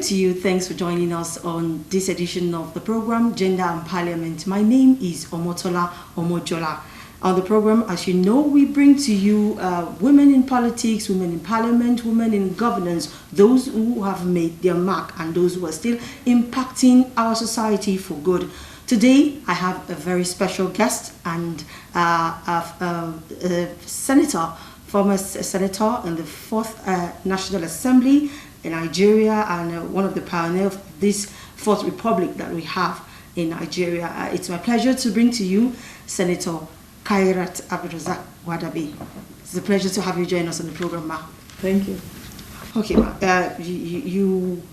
to you. Thanks for joining us on this edition of the program, Gender and Parliament. My name is Omotola Omojola. On the program, as you know, we bring to you women in politics, women in parliament, women in governance, those who have made their mark and those who are still impacting our society for good. Today, I have a very special guest and a senator, former senator in the 4th National Assembly in Nigeria, and one of the pioneers of this 4th Republic that we have in Nigeria. It's my pleasure to bring to you Senator Khariat Gwadabe. It's a pleasure to have you join us on the program, ma. Thank you. Okay, ma. You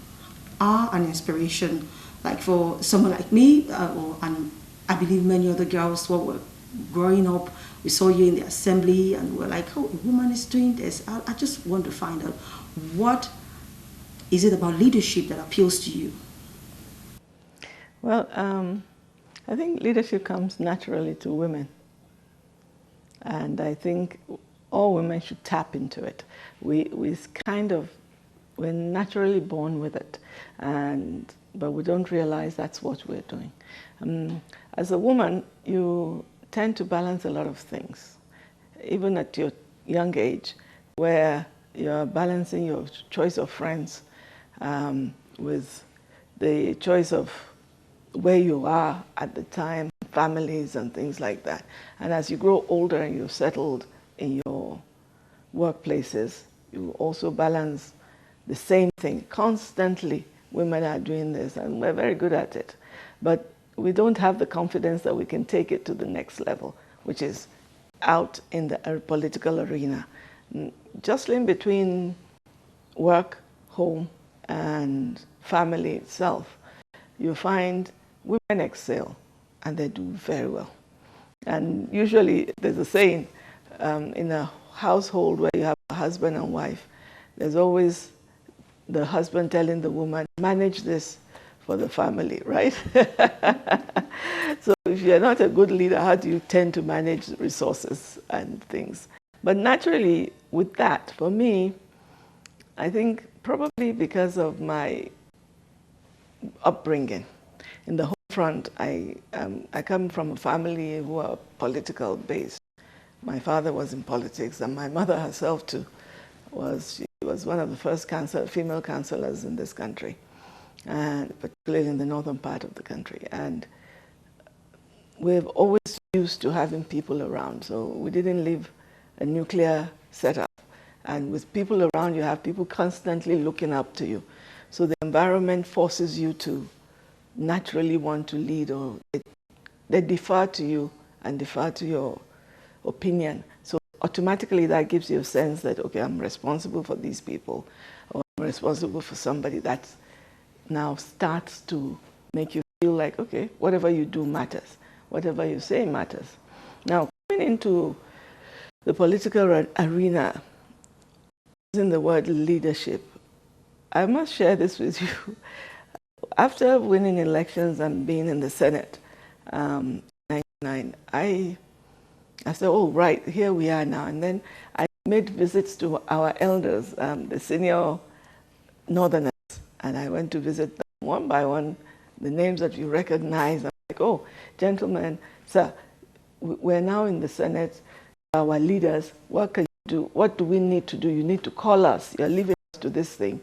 are an inspiration, like for someone like me, and I believe many other girls who were growing up. We saw you in the assembly, and we're like, oh, a woman is doing this. I just want to find out, what is it about leadership that appeals to you? Well, I think leadership comes naturally to women. And I think all women should tap into it. We're naturally born with it, but we don't realize that's what we're doing. As a woman, you tend to balance a lot of things, even at your young age, where you're balancing your choice of friends with the choice of where you are at the time, families and things like that. And as you grow older and you've settled in your workplaces, you also balance the same thing. Constantly, women are doing this, and we're very good at it. But we don't have the confidence that we can take it to the next level, which is out in the political arena. Jostling between work, home, and family itself, you find women excel, and they do very well. And usually there's a saying, in a household where you have a husband and wife, there's always the husband telling the woman, manage this for the family, right? So if you're not a good leader, how do you tend to manage resources and things? But naturally, with that, for me, I think probably because of my upbringing. In the home front, I come from a family who are political based. My father was in politics, and my mother herself too she was one of the first female councillors in this country, and particularly in the northern part of the country. And we've always used to having people around, so we didn't live a nuclear setup. And with people around, you have people constantly looking up to you. So the environment forces you to naturally want to lead, or they defer to you and defer to your opinion. So automatically that gives you a sense that, okay, I'm responsible for these people, or I'm responsible for somebody. That now starts to make you feel like, okay, whatever you do matters. Whatever you say matters. Now, coming into the political arena, using the word leadership, I must share this with you. After winning elections and being in the Senate in 1999, I said, oh, right, here we are now. And then I made visits to our elders, the senior Northerners, and I went to visit them one by one, the names that you recognize. I'm like, oh, gentlemen, sir, we're now in the Senate, our leaders, what can you do? What do we need to do? You need to call us. You're leaving us to this thing.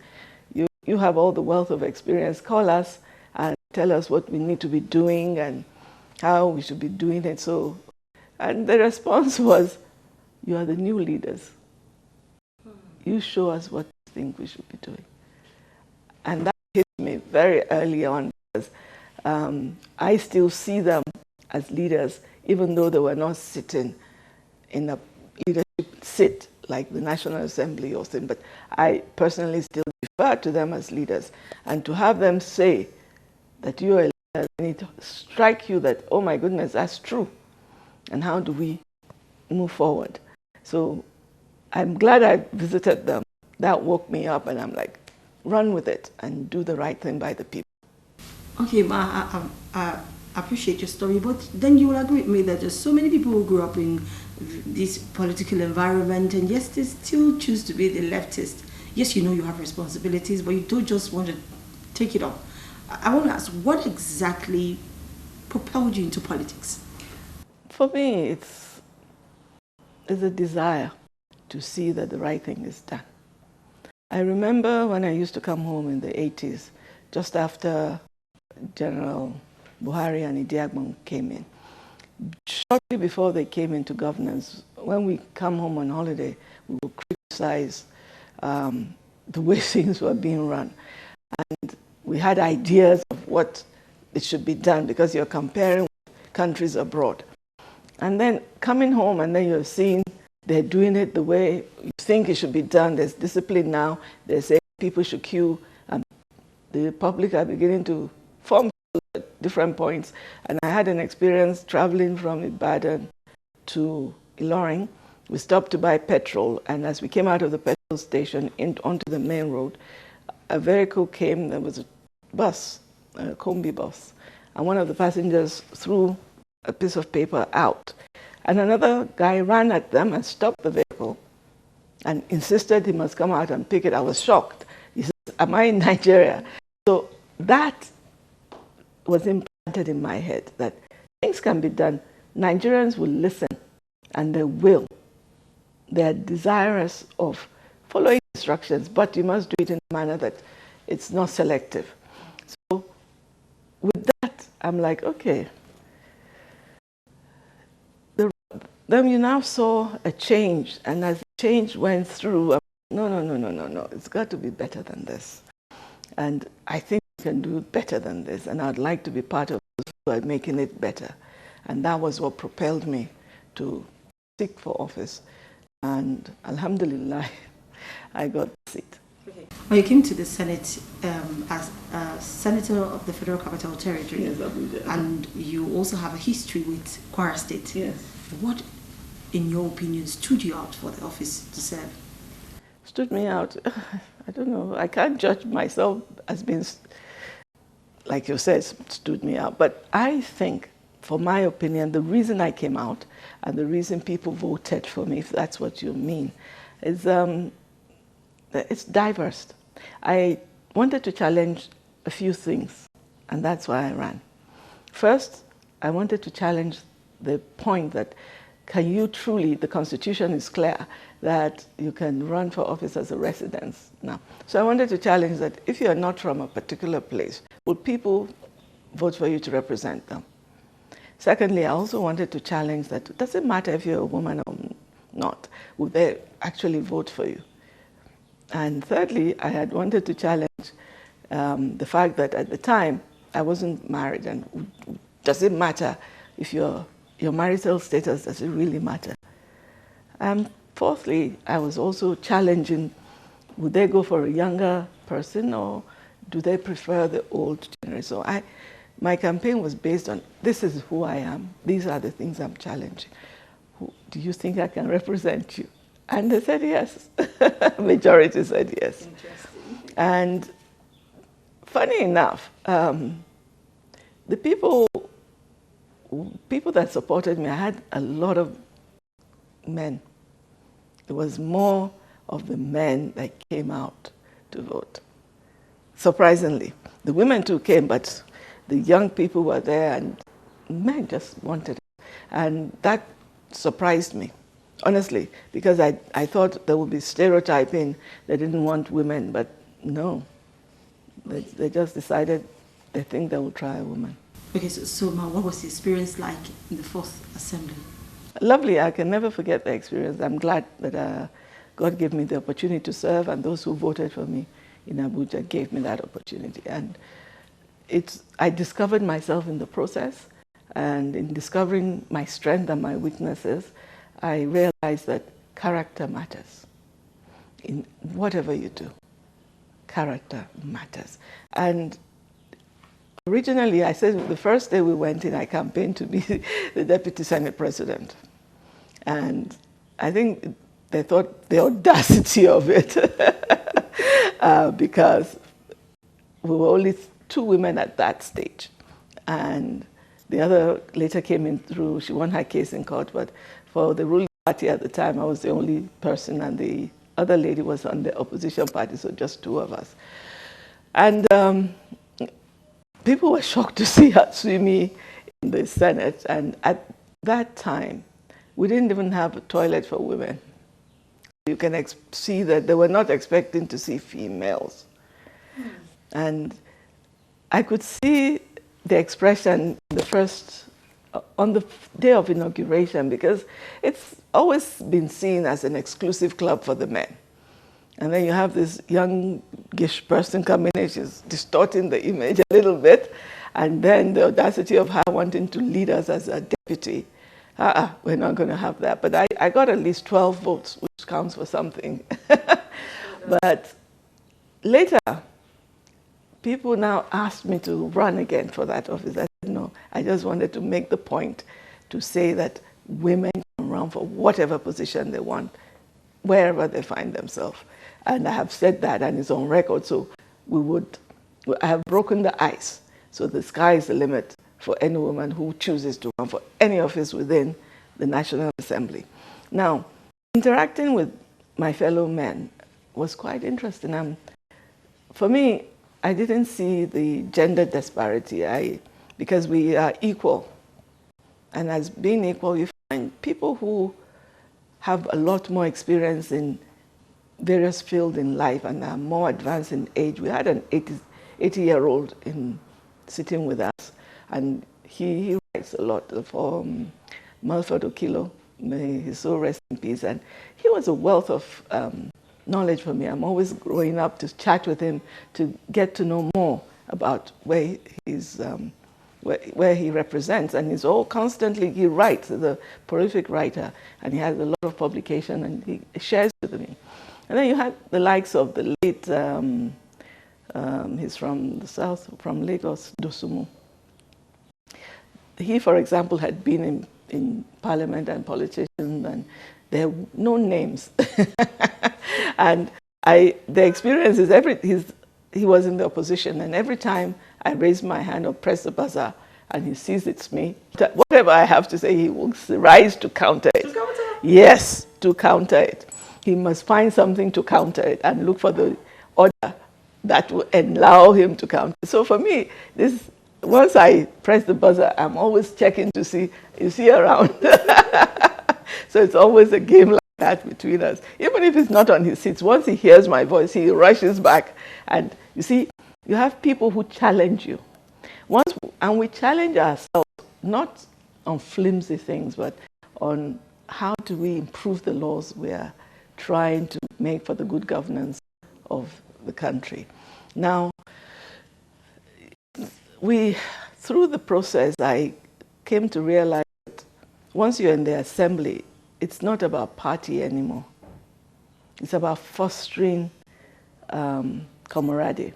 You have all the wealth of experience. Call us and tell us what we need to be doing and how we should be doing it. So, and the response was, you are the new leaders. You show us what you think we should be doing. And that hit me very early on, because I still see them as leaders, even though they were not sitting in a leadership seat like the National Assembly or something, but I personally still refer to them as leaders. And to have them say that you are a leader, and it strike you that, oh my goodness, that's true. And how do we move forward? So I'm glad I visited them. That woke me up, and I'm like, run with it and do the right thing by the people. Okay, ma, I appreciate your story, but then you will agree with me that there's so many people who grew up in this political environment, and yes, they still choose to be the leftist. Yes, you know you have responsibilities, but you don't just want to take it up. I want to ask, what exactly propelled you into politics? For me, it's a desire to see that the right thing is done. I remember when I used to come home in the 80s, just after General Buhari and Idi Agbon came in. Shortly before they came into governance, when we come home on holiday, we would criticize the way things were being run. And we had ideas of what it should be done because you're comparing countries abroad. And then coming home and then you're seeing they're doing it the way you think it should be done. There's discipline now. They say people should queue. And the public are beginning to form at different points. And I had an experience traveling from Ibadan to Ilorin. We stopped to buy petrol. And as we came out of the petrol station onto the main road, a vehicle came. There was a bus, a combi bus. And one of the passengers threw a piece of paper out. And another guy ran at them and stopped the vehicle and insisted he must come out and pick it. I was shocked. He said, am I in Nigeria? So that was implanted in my head that things can be done. Nigerians will listen, and they will. They're desirous of following instructions, but you must do it in a manner that it's not selective. So with that, I'm like, okay. Then you now saw a change, and as the change went through, no, it's got to be better than this. And I think we can do better than this, and I'd like to be part of those who are making it better. And that was what propelled me to seek for office. And alhamdulillah, I got the seat. Okay. Well, you came to the Senate as a senator of the Federal Capital Territory. Yes, Abuja. And you also have a history with Kwara State. Yes. What, in your opinion, stood you out for the office to serve? Stood me out? I don't know. I can't judge myself as being, like you said, stood me out. But I think, for my opinion, the reason I came out and the reason people voted for me, if that's what you mean, is it's diverse. I wanted to challenge a few things, and that's why I ran. First, I wanted to challenge the point that can you truly, the Constitution is clear that you can run for office as a resident now. So I wanted to challenge that if you're not from a particular place, would people vote for you to represent them? Secondly, I also wanted to challenge that it doesn't matter if you're a woman or not, would they actually vote for you? And thirdly, I had wanted to challenge the fact that at the time I wasn't married, and does it matter if your marital status, does it really matter? And fourthly, I was also challenging, would they go for a younger person or do they prefer the old generation? So my campaign was based on, this is who I am, these are the things I'm challenging. Do you think I can represent you? And they said yes. Majority said yes. Interesting. And funny enough, the people that supported me, I had a lot of men. It was more of the men that came out to vote. Surprisingly. The women too came, but the young people were there and men just wanted it. And that surprised me, honestly, because I thought there would be stereotyping. They didn't want women, but no. They just decided they think they will try a woman. Okay, so Ma, what was the experience like in the 4th Assembly? Lovely. I can never forget the experience. I'm glad that God gave me the opportunity to serve, and those who voted for me in Abuja gave me that opportunity. And I discovered myself in the process, and in discovering my strength and my weaknesses, I realized that character matters. In whatever you do, character matters. And originally, I said the first day we went in, I campaigned to be the Deputy Senate President. And I think they thought the audacity of it because we were only 2 women at that stage. And the other later came in through, she won her case in court, but for the ruling party at the time, I was the only person, and the other lady was on the opposition party, so just 2 of us. And people were shocked to see Hatsumi in the Senate. And at that time, we didn't even have a toilet for women. You can see that they were not expecting to see females. And I could see the expression on the day of inauguration, because it's always been seen as an exclusive club for the men. And then you have this youngish person coming in, she's distorting the image a little bit, and then the audacity of her wanting to lead us as a deputy. We're not going to have that. But I got at least 12 votes, which counts for something. But later, people now asked me to run again for that office. I said, no, I just wanted to make the point to say that women can run for whatever position they want, wherever they find themselves. And I have said that, and it's on record, so I have broken the ice. So the sky is the limit for any woman who chooses to run for any office within the National Assembly. Now, interacting with my fellow men was quite interesting. For me, I didn't see the gender disparity because we are equal. And as being equal, you find people who have a lot more experience in various fields in life and are more advanced in age. We had an 80-year-old sitting with us, and he writes a lot for Malford Okilo. May his soul rest in peace. And he was a wealth of knowledge for me. I'm always growing up to chat with him to get to know more about where he represents. And he's he writes, he's a prolific writer, and he has a lot of publication, and he shares with me. And then you had the likes of the late, he's from the south, from Lagos, Dosumu. He, for example, had been in parliament and politicians, and there were no names. And the experience is he was in the opposition, and every time I raise my hand or press the buzzer and he sees it's me, whatever I have to say, he will rise to counter it. To counter? Yes, to counter it. He must find something to counter it and look for the order that will allow him to counter. So for me, once I press the buzzer, I'm always checking to see, is he around? So it's always a game like that between us. Even if he's not on his seat, once he hears my voice, he rushes back. And you see, you have people who challenge you. And we challenge ourselves, not on flimsy things, but on how do we improve the laws we are trying to make for the good governance of the country. Now, through the process, I came to realize that once you're in the assembly, it's not about party anymore. It's about fostering camaraderie,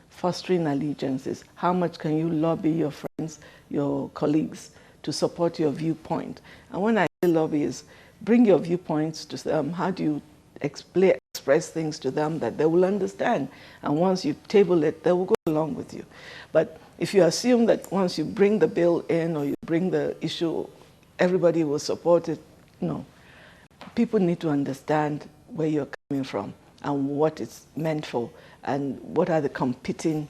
fostering allegiances. How much can you lobby your friends, your colleagues, to support your viewpoint? And when I say lobby, is bring your viewpoints to them. How do you express things to them that they will understand? And once you table it, they will go along with you. But if you assume that once you bring the bill in or you bring the issue, everybody will support it, no. People need to understand where you're coming from and what it's meant for and what are the competing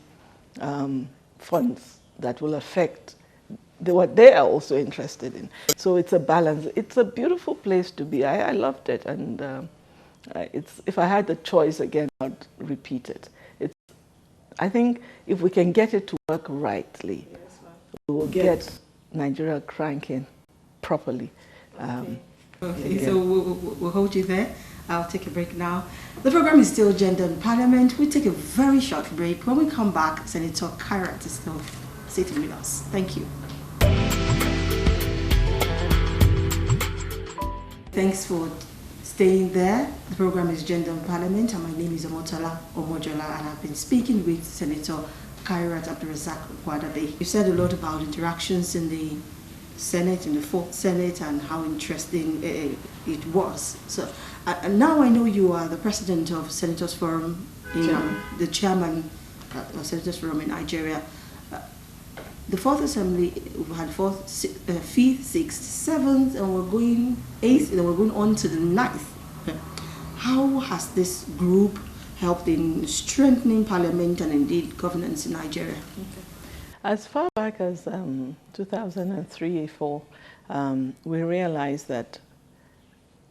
funds that will affect what they are also interested in. So it's a balance. It's a beautiful place to be. I loved it, and if I had the choice again, I'd repeat it. I think if we can get it to work rightly, we will get Nigeria cranking properly. Okay, so we'll hold you there. I'll take a break now. The program is still Gender in Parliament. We take a very short break. When we come back, Senator Khariat is still sitting with us. Thank you. Thanks for staying there. The program is Gender in Parliament, and my name is Omotola Omojola, and I've been speaking with Senator Khariat Gwadabe. You said a lot about interactions in the Senate, in the fourth Senate, and how interesting it was. So now I know you are the president of Senators Forum, the chairman of Senators Forum in Nigeria. The fourth assembly, we had fourth, fifth, sixth, seventh, and we're going eighth, and we're going on to the ninth. How has this group helped in strengthening parliament and indeed governance in Nigeria? Okay. As far back as 2003-4, we realized that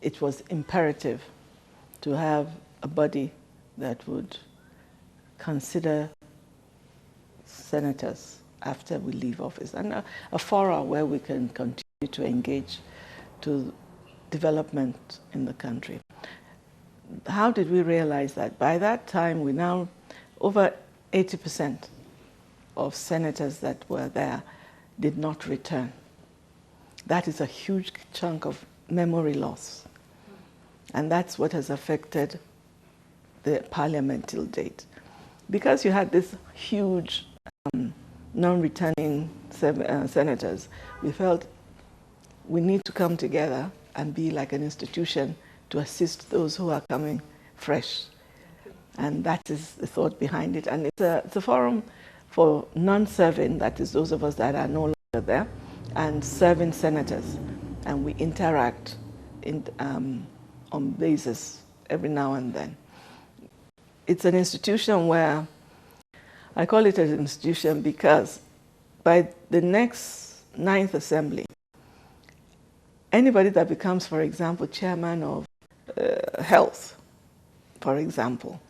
it was imperative to have a body that would consider senators after we leave office, and a forum where we can continue to engage to development in the country. How did we realize that? By that time, we now, over 80% of senators that were there did not return. That is a huge chunk of memory loss. And that's what has affected the parliament till date. Because you had this huge non-returning senators, we felt we need to come together and be like an institution to assist those who are coming fresh. And that is the thought behind it. And it's a forum for non-serving, that is those of us that are no longer there, and serving senators. And we interact on basis every now and then. It's an institution where, I call it an institution because by the next 9th Assembly, anybody that becomes, for example, chairman of health, for example,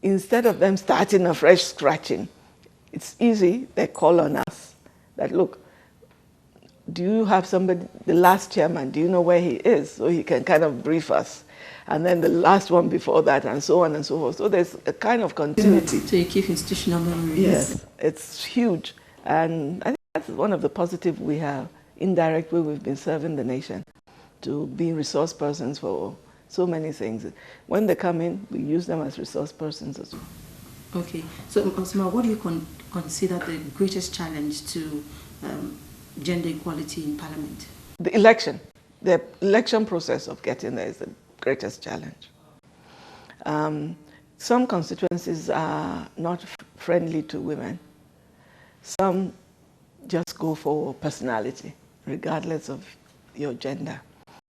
instead of them starting a fresh scratching, it's easy, they call on us that, look, do you have somebody, the last chairman, do you know where he is? So he can kind of brief us. And then the last one before that, and so on and so forth. So there's a kind of continuity. So you keep institutional memories. Yes, it's huge. And I think that's one of the positives we have. Indirect way we've been serving the nation to be resource persons for so many things. When they come in, we use them as resource persons as well. Okay. So, Osma, what do you consider the greatest challenge to gender equality in Parliament? The election process of getting there is the greatest challenge. Some constituencies are not friendly to women. Some just go for personality, regardless of your gender.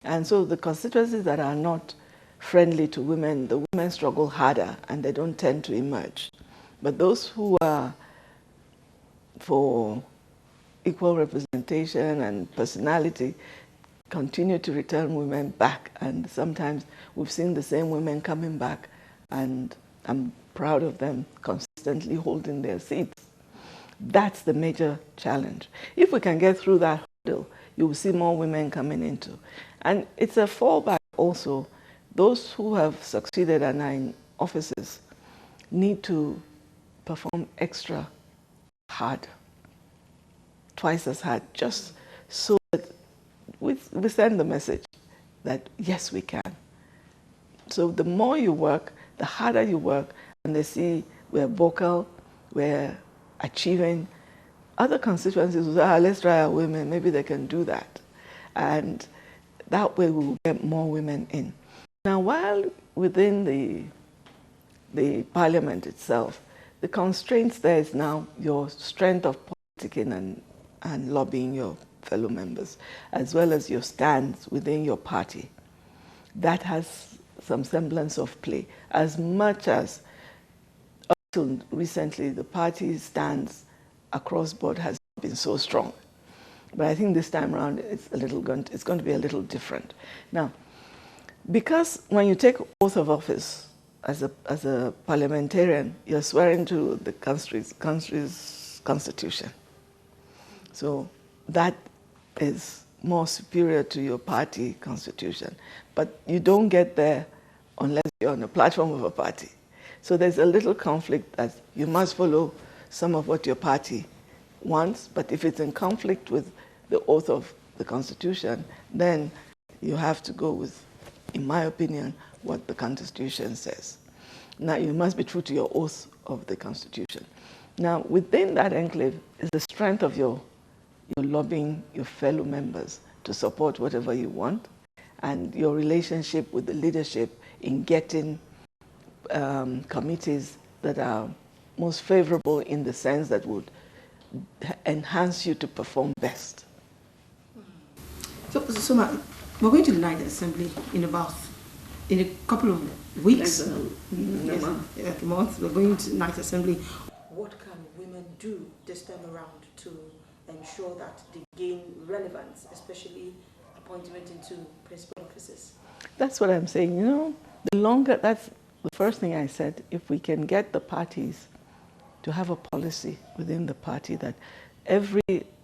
And so the constituencies that are not friendly to women, the women struggle harder and they don't tend to emerge. But those who are for equal representation and personality continue to return women back. And sometimes we've seen the same women coming back, and I'm proud of them consistently holding their seats. That's the major challenge. If we can get through that hurdle, you will see more women coming into. And it's a fallback also. Those who have succeeded and are in offices need to perform extra hard, twice as hard, just so that we send the message that yes, we can. So the more you work, the harder you work, and they see we're vocal, we're achieving. Other constituencies will say, let's try our women, maybe they can do that. And that way we will get more women in. Now, while within the parliament itself, the constraints there is now your strength of politicking and lobbying your fellow members, as well as your stands within your party. That has some semblance of play, as much as up till recently the party's stance across board has been so strong. But I think this time around it's going to be a little different. Now, because when you take oath of office as a parliamentarian, you're swearing to the country's constitution. So that is more superior to your party constitution. But you don't get there unless you're on a platform of a party. So there's a little conflict that you must follow some of what your party wants, but if it's in conflict with the oath of the Constitution, then you have to go with, in my opinion, what the Constitution says. Now, you must be true to your oath of the Constitution. Now, within that enclave is the strength of your lobbying your fellow members to support whatever you want, and your relationship with the leadership in getting committees that are most favorable in the sense that would enhance you to perform best. So we're going to the Ninth Assembly in about in a couple of weeks, Like yes, like a month, we're going to Night Assembly. What can women do this time around to ensure that they gain relevance, especially appointment into principal offices? That's what I'm saying. You know, that's the first thing I said. If we can get the parties to have a policy within the party that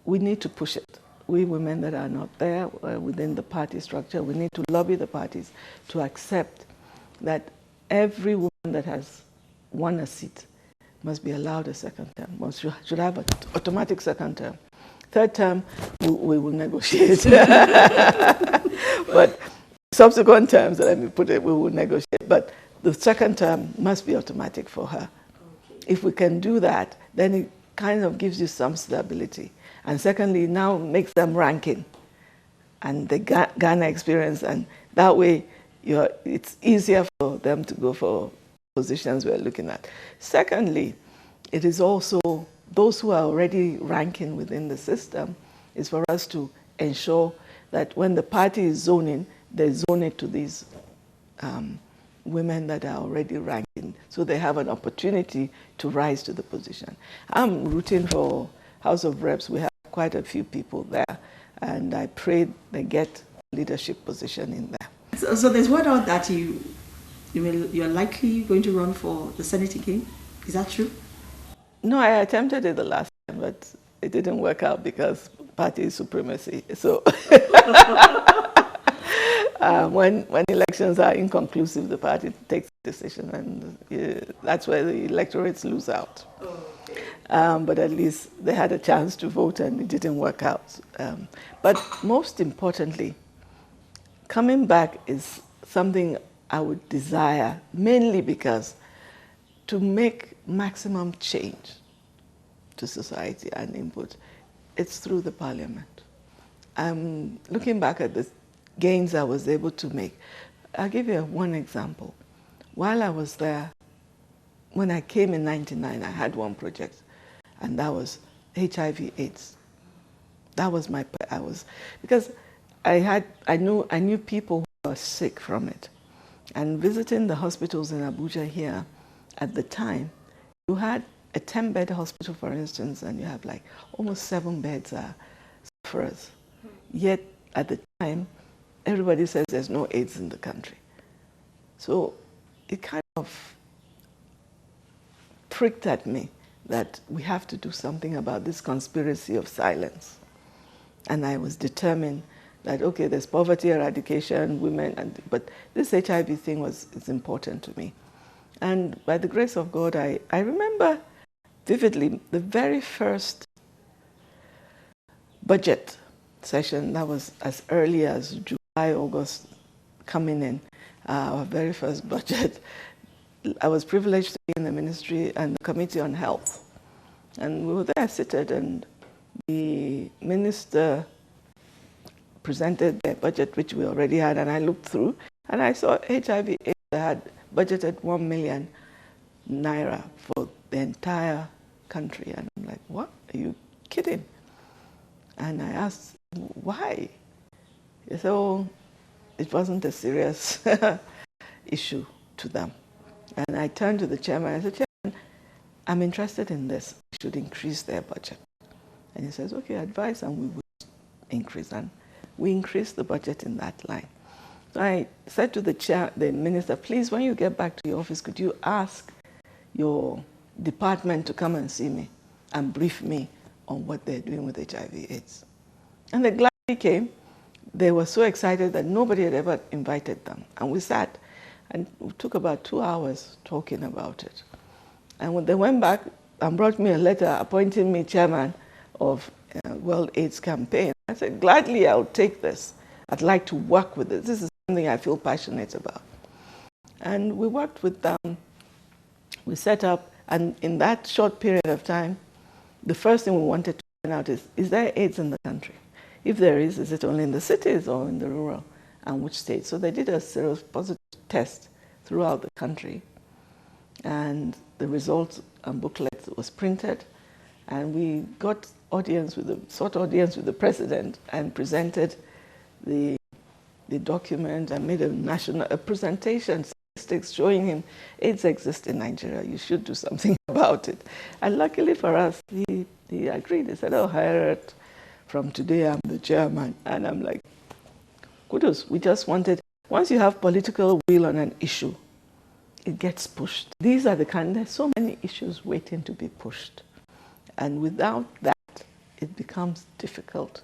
we need to push it. We women that are not there within the party structure, we need to lobby the parties to accept that every woman that has won a seat must be allowed a second term, should have an automatic second term. Third term, we will negotiate. But subsequent terms, let me put it, we will negotiate. But the second term must be automatic for her. Okay. If we can do that, then it kind of gives you some stability. And secondly, now makes them ranking. And they gain experience, and that way it's easier for them to go for positions we're looking at. Secondly, it is also those who are already ranking within the system is for us to ensure that when the party is zoning, they zone it to these women that are already ranking, so they have an opportunity to rise to the position. I'm rooting for House of Reps. We have quite a few people there, and I pray they get leadership position in there. So there's word out that you're likely going to run for the Senate again. Is that true? No, I attempted it the last time, but it didn't work out because party supremacy. So when elections are inconclusive, the party takes a decision, and that's where the electorates lose out. Okay. But at least they had a chance to vote, and it didn't work out. But most importantly, coming back is something I would desire, mainly because to make maximum change to society and input, it's through the parliament. Looking back at the gains I was able to make, I'll give you one example. While I was there, when I came in '99, I had one project, and that was HIV/AIDS. That was because I knew people who were sick from it, and visiting the hospitals in Abuja here at the time, you had a 10-bed hospital, for instance, and you have like almost 7 beds sufferers. Yet at the time, everybody says there's no AIDS in the country. So it kind of pricked at me that we have to do something about this conspiracy of silence. And I was determined that, okay, there's poverty eradication, women, but this HIV thing is important to me. And by the grace of God, I remember vividly the very first budget session, that was as early as July, August, coming in, our very first budget. I was privileged to be in the ministry and the Committee on Health. And we were there seated, and the minister presented their budget, which we already had, and I looked through, and I saw HIV/AIDS had budgeted 1 million naira for the entire country. And I'm like, what? Are you kidding? And I asked, why? He said, oh, it wasn't a serious issue to them. And I turned to the chairman, I said, Chairman, I'm interested in this. We should increase their budget. And he says, okay, advise, and we will increase. And we increased the budget in that line. So I said to the minister, please, when you get back to your office, could you ask your department to come and see me and brief me on what they're doing with HIV/AIDS. And they gladly came. They were so excited that nobody had ever invited them. And we sat, and we took about 2 hours talking about it. And when they went back and brought me a letter appointing me chairman of World AIDS Campaign, I said, gladly, I'll take this. I'd like to work with it. This is something I feel passionate about. And we worked with them. We set up, and in that short period of time, the first thing we wanted to find out is there AIDS in the country? If there is it only in the cities or in the rural, and which states? So they did a seropositive test throughout the country, and the results and booklet was printed, and we sought audience with the president and presented the the document. I made a presentation, statistics showing him AIDS exists in Nigeria. You should do something about it. And luckily for us, he agreed. He said, oh, Khariat, from today I'm the chairman. And I'm like, kudos. We just wanted, once you have political will on an issue, it gets pushed. These are the there's so many issues waiting to be pushed. And without that, it becomes difficult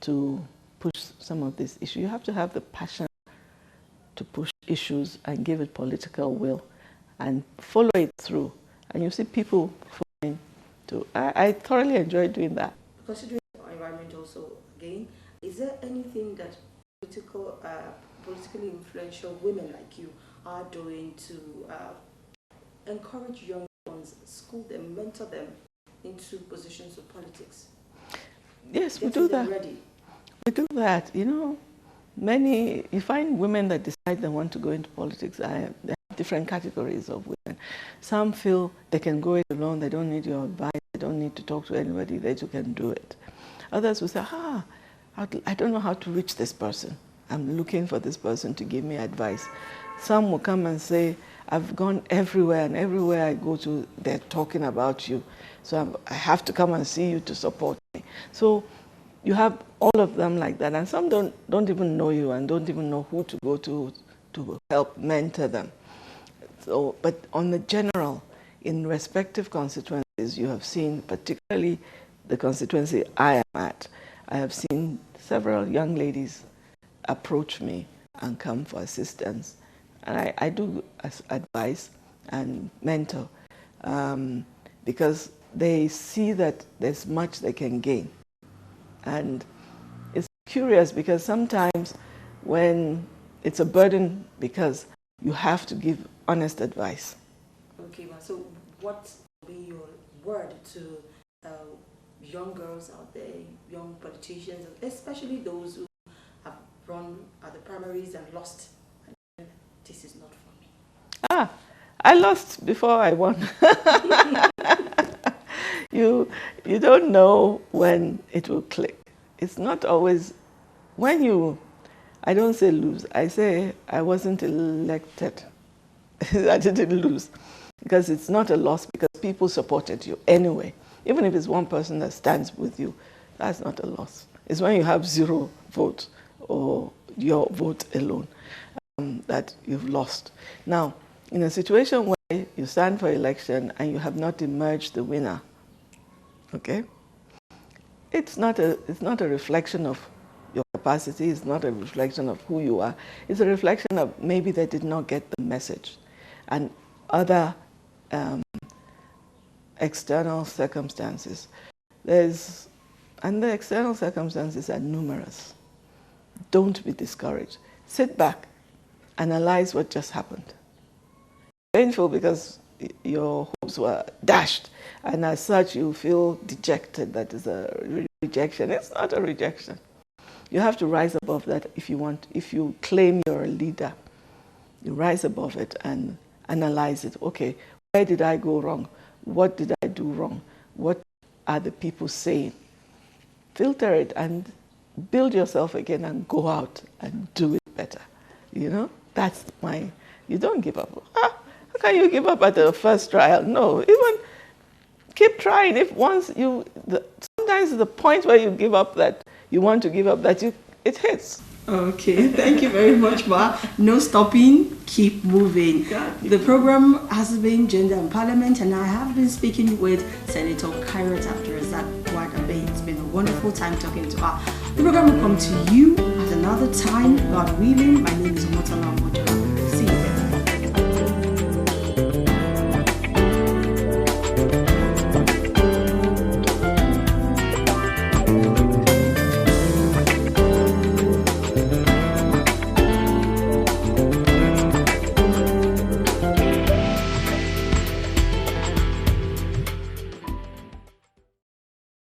to push some of these issues. You have to have the passion to push issues and give it political will and follow it through. And you see people following too. I thoroughly enjoy doing that. Considering our environment also, again, is there anything that politically influential women like you are doing to encourage young ones, school them, mentor them into positions of politics? Yes, we do that. Ready. We do that. You know, you find women that decide they want to go into politics. There are different categories of women. Some feel they can go it alone, they don't need your advice, they don't need to talk to anybody, they too can do it. Others will say, I don't know how to reach this person. I'm looking for this person to give me advice. Some will come and say, I've gone everywhere, and everywhere I go to, they're talking about you. So I have to come and see you to support me. So you have all of them like that, and some don't even know you and don't even know who to go to help mentor them. So, but on the general, in respective constituencies, you have seen, particularly the constituency I am at, I have seen several young ladies approach me and come for assistance. And I do advise and mentor because they see that there's much they can gain. And it's curious because sometimes when it's a burden because you have to give honest advice. Okay, so what will be your word to young girls out there, young politicians, especially those who have run at the primaries and lost? This is not for me. I lost before I won. You don't know when it will click. It's not always, I don't say lose, I say I wasn't elected. I didn't lose. Because it's not a loss because people supported you anyway. Even if it's one person that stands with you, that's not a loss. It's when you have 0 votes or your vote alone that you've lost. Now, in a situation where you stand for election and you have not emerged the winner, okay? It's not a reflection of your capacity, it's not a reflection of who you are. It's a reflection of maybe they did not get the message. And other external circumstances. And the external circumstances are numerous. Don't be discouraged. Sit back, analyze what just happened. Painful because your hopes were dashed, and as such you feel dejected. That is a rejection. It's not a rejection. You have to rise above that if you claim you're a leader. You rise above it and analyze it. Okay, where did I go wrong? What did I do wrong? What are the people saying? Filter it and build yourself again and go out and do it better. You know, you don't give up. How can you give up at the first trial? No, even keep trying. Sometimes the point where you give up that you want to give up, it hits. Okay, thank you very much, Ma. No stopping, keep moving. The program has been Gender and Parliament, and I have been speaking with Senator Khariat Gwadabe. It's been a wonderful time talking to her. The program will come to you at another time, God willing. My name is Omotola Omojola.